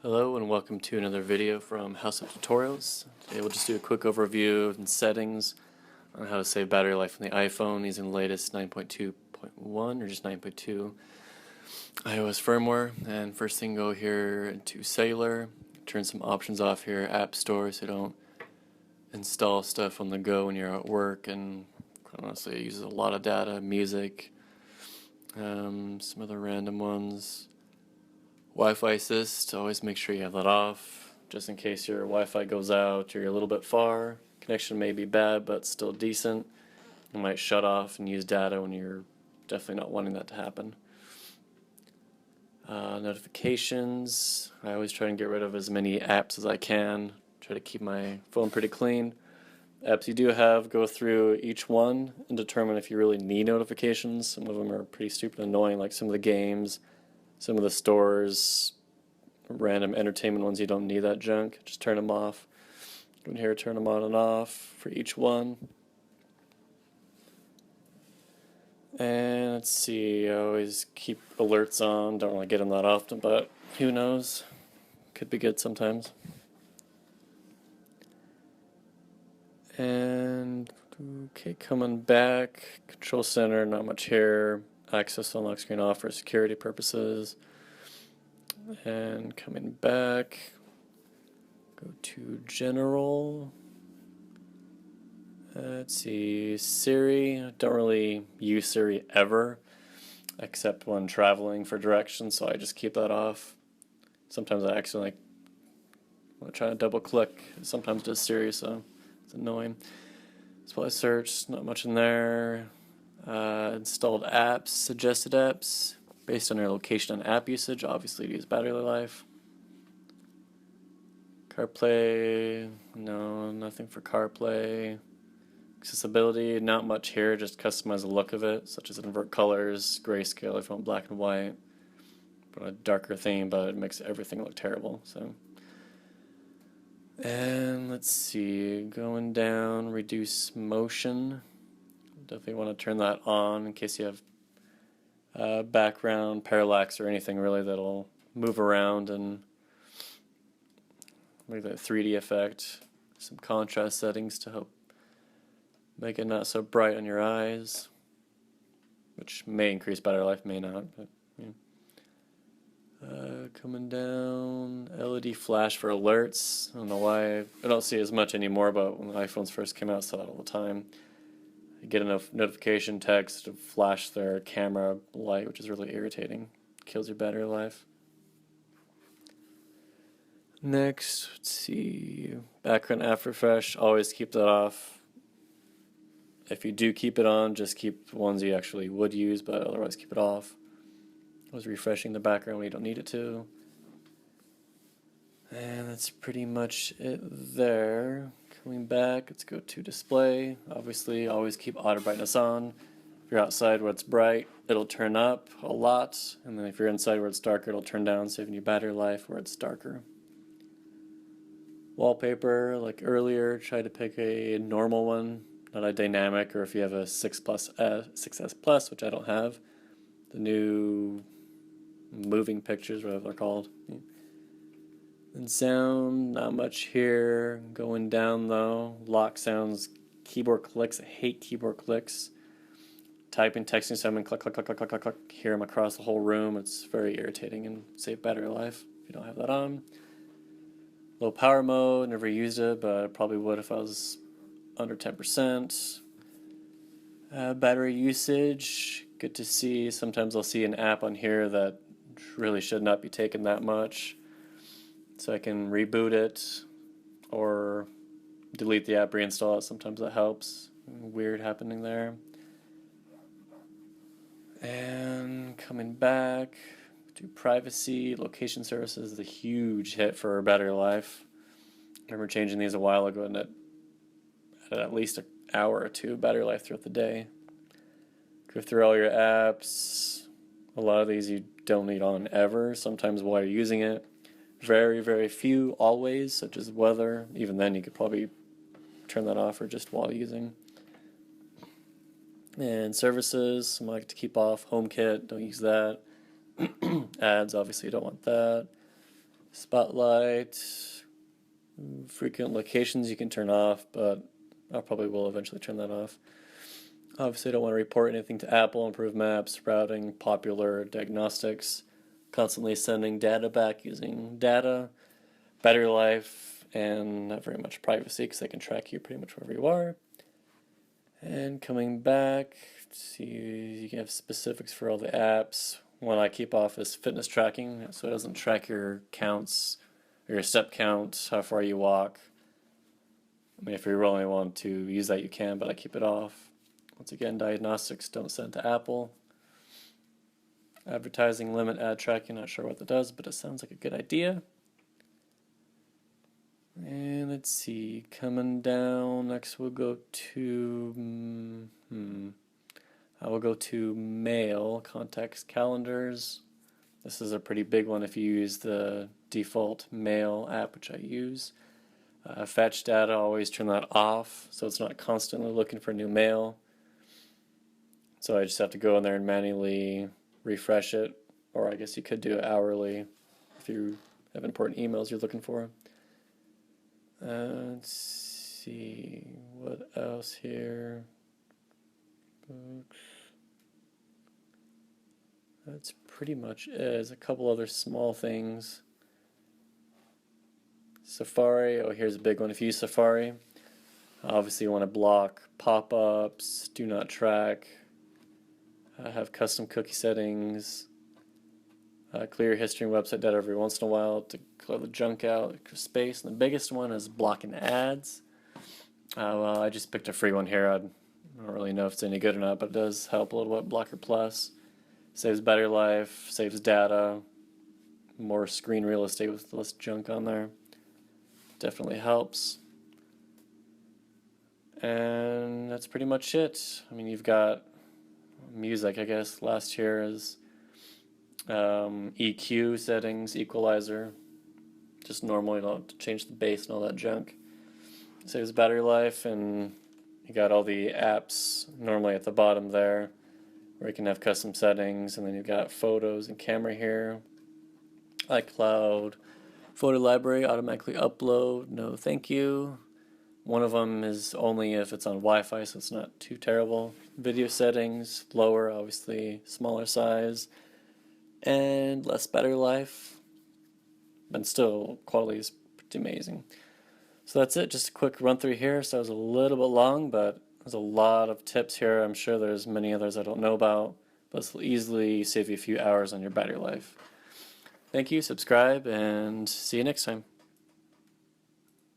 Hello and welcome to another video from House of Tutorials. Today we'll just do a quick overview and settings on how to save battery life on the iPhone using the latest 9.2.1 or just 9.2 iOS firmware. And first thing, go here into cellular, turn some options off here, App Store, so you don't install stuff on the go when you're at work, and quite honestly it uses a lot of data, music, some other random ones. Wi-Fi assist, always make sure you have that off, just in case your Wi-Fi goes out or you're a little bit far. Connection may be bad, but still decent. You might shut off and use data when you're definitely not wanting that to happen. Notifications, I always try and get rid of as many apps as I can. Try to keep my phone pretty clean. Apps you do have, go through each one and determine if you really need notifications. Some of them are pretty stupid and annoying, like some of the games. Some of the stores, random entertainment ones, you don't need that junk. Just turn them off. Go in here, turn them on and off for each one. And let's see, I always keep alerts on. Don't really get them that often, but who knows? Could be good sometimes. And okay, coming back, control center, not much here. Access unlock screen off for security purposes. And coming back, go to general. Let's see, Siri. Don't really use Siri ever, except when traveling for directions, so I just keep that off. Sometimes I accidentally try to double click. Sometimes does Siri, so it's annoying. Display search, not much in there. Installed apps, suggested apps, based on your location and app usage, obviously to use battery life. CarPlay, no, nothing for CarPlay. Accessibility, not much here, just customize the look of it, such as invert colors, grayscale if you want black and white. Put a darker theme, but it makes everything look terrible. So, and let's see, going down, reduce motion. Definitely want to turn that on in case you have background, parallax, or anything really that'll move around and make that 3D effect. Some contrast settings to help make it not so bright on your eyes, which may increase battery life, may not. But yeah. Coming down, LED flash for alerts. I don't know why I don't see it as much anymore, but when the iPhones first came out, I saw that all the time. You get enough notification text to flash their camera light, which is really irritating. Kills your battery life. Next, let's see, background app refresh, always keep that off. If you do keep it on, just keep the ones you actually would use, but otherwise keep it off. Always refreshing the background when you don't need it to. And that's pretty much it there. Coming back, let's go to display. Obviously, always keep auto brightness on. If you're outside where it's bright, it'll turn up a lot. And then if you're inside where it's darker, it'll turn down, saving you battery life where it's darker. Wallpaper, like earlier, try to pick a normal one, not a dynamic, or if you have a 6S Plus, which I don't have. The new moving pictures, whatever they're called. And sound, not much here. Going down though, lock sounds, keyboard clicks. I hate keyboard clicks. Typing, texting someone, click, click, click, click, click, click, click. Hear them across the whole room. It's very irritating and save battery life if you don't have that on. Low power mode, never used it, but I probably would if I was under 10%. Battery usage, good to see. Sometimes I'll see an app on here that really should not be taking that much. So I can reboot it or delete the app, reinstall it. Sometimes that helps. Weird happening there. And coming back to privacy, location services is a huge hit for battery life. I remember changing these a while ago, and it had at least an hour or two of battery life throughout the day. Go through all your apps. A lot of these you don't need on ever, sometimes while you're using it. Very, very few always, such as weather. Even then you could probably turn that off or just while using. And services, some I like to keep off. HomeKit, don't use that. Ads, obviously you don't want that. Spotlight, frequent locations you can turn off, but I probably will eventually turn that off. Obviously, I don't want to report anything to Apple, improve maps, routing, popular diagnostics, constantly sending data back using data, battery life, and not very much privacy because they can track you pretty much wherever you are. And coming back, see, you can have specifics for all the apps. One I keep off is fitness tracking, so it doesn't track your counts, or your step count, how far you walk. I mean, if you really want to use that, you can, but I keep it off. Once again, diagnostics don't send to Apple. Advertising limit ad tracking, not sure what that does, but it sounds like a good idea. And let's see, coming down, next we'll go to, I will go to mail, contacts, calendars. This is a pretty big one if you use the default mail app, which I use. Fetch data, always turn that off so it's not constantly looking for new mail. So I just have to go in there and manually refresh it, or I guess you could do it hourly if you have important emails you're looking for. Let's see, what else here? Books. That's pretty much it. There's a couple other small things. Safari, oh here's a big one. If you use Safari, obviously you want to block pop-ups, do not track, have custom cookie settings, clear your history and website data every once in a while to clear the junk out, space. And the biggest one is blocking ads. Well, I just picked a free one here. I don't really know if it's any good or not, but it does help a little bit. Blocker Plus saves battery life, saves data, more screen real estate with less junk on there. Definitely helps. And that's pretty much it. I mean, you've got music, I guess. Last here is EQ settings, equalizer. Just normal, you don't have to change the bass and all that junk. Saves battery life, and you got all the apps normally at the bottom there where you can have custom settings, and then you've got photos and camera here. iCloud, photo library, automatically upload, no thank you. One of them is only if it's on Wi-Fi, so it's not too terrible. Video settings, lower, obviously, smaller size, and less battery life, but still quality is pretty amazing. So that's it, just a quick run through here. So it was a little bit long, but there's a lot of tips here. I'm sure there's many others I don't know about, but this will easily save you a few hours on your battery life. Thank you, subscribe, and see you next time.